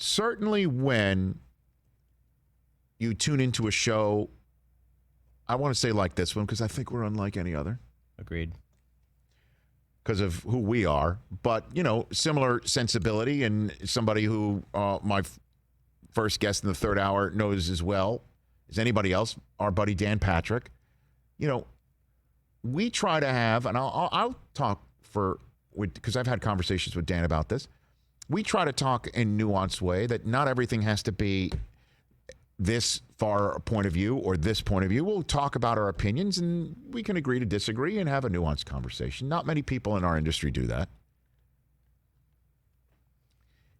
certainly when you tune into a show, I want to say like this one because I think we're unlike any other. Agreed. Because of who we are. But, similar sensibility, and somebody who my first guest in the third hour knows as well as anybody else, our buddy Dan Patrick. We try to have, and I'll talk because I've had conversations with Dan about this. We try to talk in a nuanced way that not everything has to be this far a point of view or this point of view. We'll talk about our opinions, and we can agree to disagree and have a nuanced conversation. Not many people in our industry do that.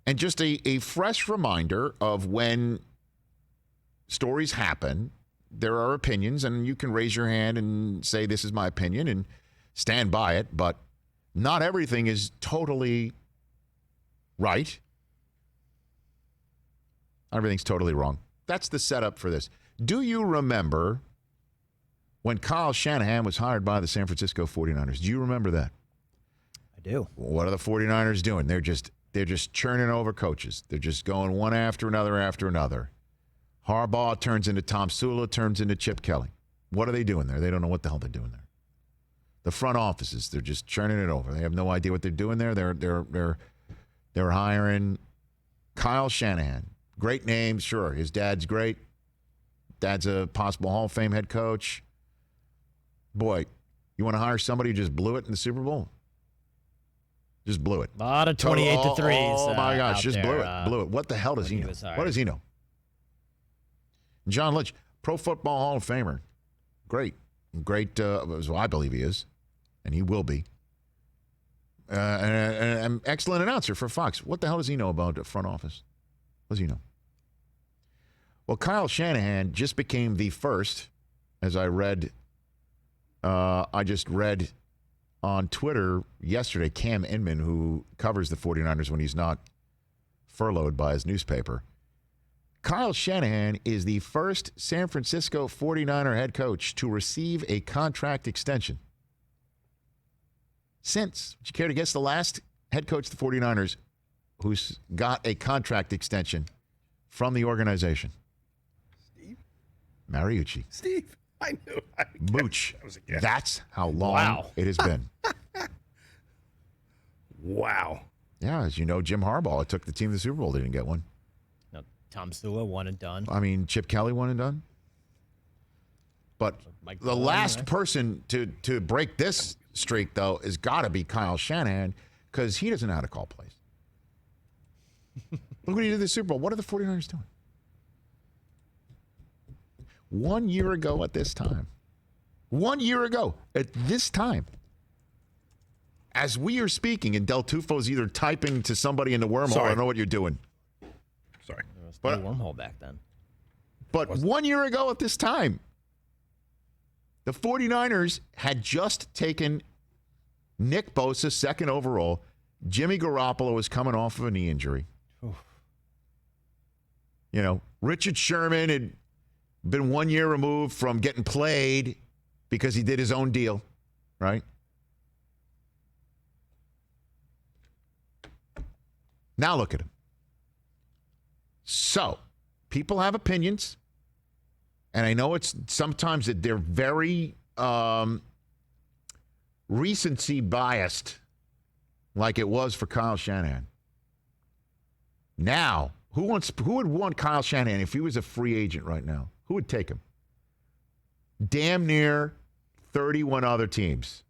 And just a fresh reminder of when stories happen, there are opinions, and you can raise your hand and say, this is my opinion, and stand by it, but not everything is totally right. Everything's totally wrong. That's the setup for this. Do you remember when Kyle Shanahan was hired by the San Francisco 49ers? Do you remember that? I do. What are the 49ers doing? They're just churning over coaches. They're just going one after another. Harbaugh turns into Tom Sula, turns into Chip Kelly. What are they doing there? They don't know what the hell they're doing there. The front offices, they're just churning it over. They have no idea what they're doing there. They're hiring Kyle Shanahan. Great name, sure. His dad's great. Dad's a possible Hall of Fame head coach. Boy, you want to hire somebody who just blew it in the Super Bowl? Just blew it. A lot of 28 to 3s. Oh, my gosh, just blew it. Blew it. What the hell does he know? What does he know? John Lynch, Pro Football Hall of Famer. Great. I believe he is, and he will be. An excellent announcer for Fox. What the hell does he know about the front office? What does he know? Well, Kyle Shanahan just became the first, as I just read on Twitter yesterday, Cam Inman, who covers the 49ers when he's not furloughed by his newspaper. Kyle Shanahan is the first San Francisco 49er head coach to receive a contract extension. Would you care to guess the last head coach of the 49ers who's got a contract extension from the organization? Steve Mariucci. Steve. I knew. Mooch. That's how long it has been. Wow. Yeah, as you know, Jim Harbaugh took the team to the Super Bowl. They didn't get one. No, Tom Sula, one and done. I mean, Chip Kelly, one and done. But the last person to break this streak, though, has got to be Kyle Shanahan because he doesn't know how to call plays. Look what he did in the Super Bowl. What are the 49ers doing? 1 year ago at this time. 1 year ago at this time. As we are speaking, and Del Tufo's either typing to somebody in the wormhole. I don't know what you're doing. Sorry. There was no wormhole back then. But 1 year ago at this time, the 49ers had just taken Nick Bosa, second overall. Jimmy Garoppolo was coming off of a knee injury. Oof. Richard Sherman had been 1 year removed from getting played because he did his own deal, right? Now look at him. So, people have opinions, and I know it's sometimes that they're very recency biased, like it was for Kyle Shanahan. Now, who would want Kyle Shanahan if he was a free agent right now? Who would take him? Damn near 31 other teams.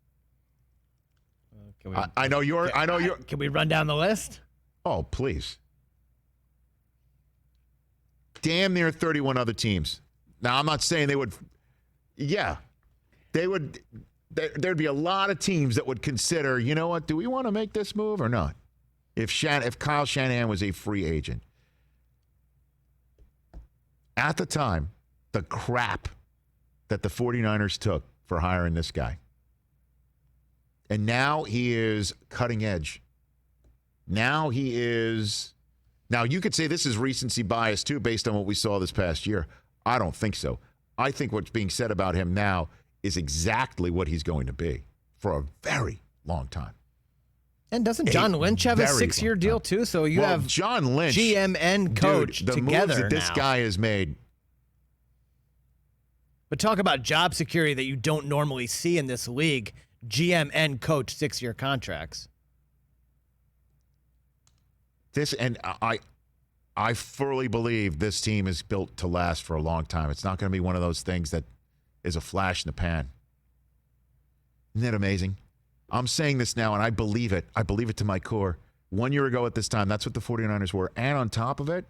I know you're. Can we run down the list? Oh, please. Damn near 31 other teams. Now, I'm not saying they would. Yeah, they would. There'd be a lot of teams that would consider, you know what, do we want to make this move or not? If Kyle Shanahan was a free agent. At the time, the crap that the 49ers took for hiring this guy. And now he is cutting edge. Now you could say this is recency bias too, based on what we saw this past year. I don't think so. I think what's being said about him now is exactly what he's going to be for a very long time. And doesn't John Lynch have a very 6-year long deal time. too? So you Well, have John Lynch, GM and coach dude, the together moves that this now. guy has made. But talk about job security that you don't normally see in this league. GM and coach 6-year contracts. I fully believe this team is built to last for a long time. It's not going to be one of those things that is a flash in the pan. Isn't that amazing? I'm saying this now, and I believe it. I believe it to my core. 1 year ago at this time, that's what the 49ers were. And on top of it,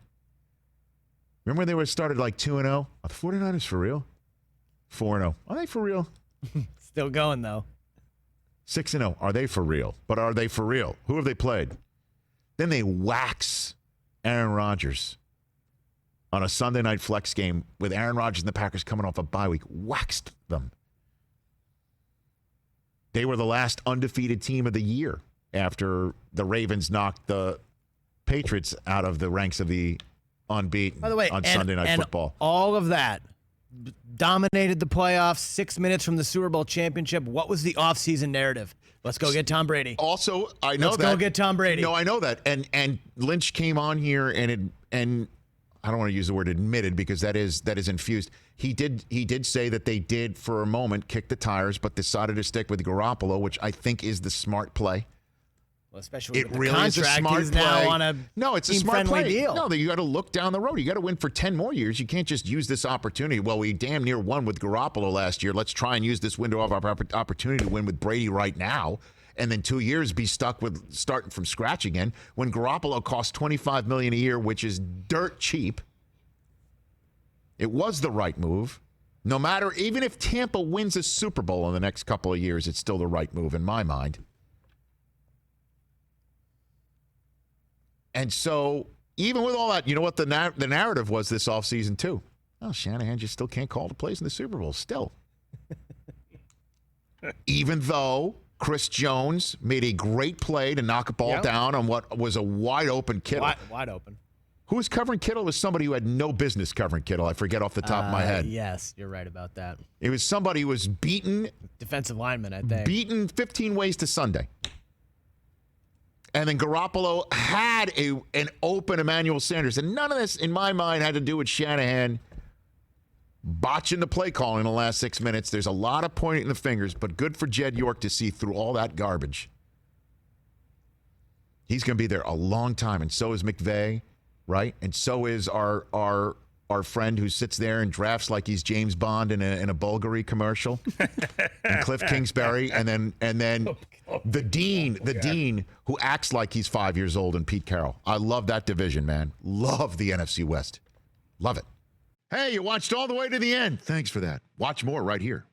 remember when they were started like 2-0? Are the 49ers for real? 4-0. Are they for real? Still going, though. 6-0. Are they for real? But are they for real? Who have they played? Then they wax Aaron Rodgers on a Sunday night flex game with Aaron Rodgers and the Packers coming off a bye week. Waxed them. They were the last undefeated team of the year after the Ravens knocked the Patriots out of the ranks of the unbeaten By the way, on Sunday Night Football. All of that dominated the playoffs, 6 minutes from the Super Bowl championship. What was the offseason narrative? Let's go get Tom Brady. Also, I know Let's that. go get Tom Brady. No, I know that. And Lynch came on here and I don't want to use the word admitted because that is infused. He did say that they did for a moment kick the tires, but decided to stick with Garoppolo, which I think is the smart play. Well, especially with It the really is a contract, smart he's play. now on a no, it's a smart team-friendly play. deal. No, you got to look down the road. You got to win for 10 more years. You can't just use this opportunity. Well, we damn near won with Garoppolo last year. Let's try and use this window of opportunity to win with Brady right now. And then 2 years be stuck with starting from scratch again when Garoppolo costs $25 million a year, which is dirt cheap. It was the right move. No matter, even if Tampa wins a Super Bowl in the next couple of years, it's still the right move in my mind. And so, even with all that, you know what the narrative was this offseason too? Oh, Shanahan just still can't call the plays in the Super Bowl. Still. Even though Chris Jones made a great play to knock a ball down on what was a wide open Kittle. Wide open. Who was covering Kittle? It was somebody who had no business covering Kittle. I forget off the top of my head. Yes, you're right about that. It was somebody who was beaten Defensive lineman, I think. 15 ways to Sunday. And then Garoppolo had an open Emmanuel Sanders. And none of this, in my mind, had to do with Shanahan botching the play calling in the last 6 minutes. There's a lot of pointing the fingers, but good for Jed York to see through all that garbage. He's going to be there a long time, and so is McVay, right? And so is our friend who sits there and drafts like he's James Bond in a Bulgari commercial, and Cliff Kingsbury, and then the dean who acts like he's 5 years old, and Pete Carroll. I love that division, man. Love the NFC West. Love it. Hey, you watched all the way to the end. Thanks for that. Watch more right here.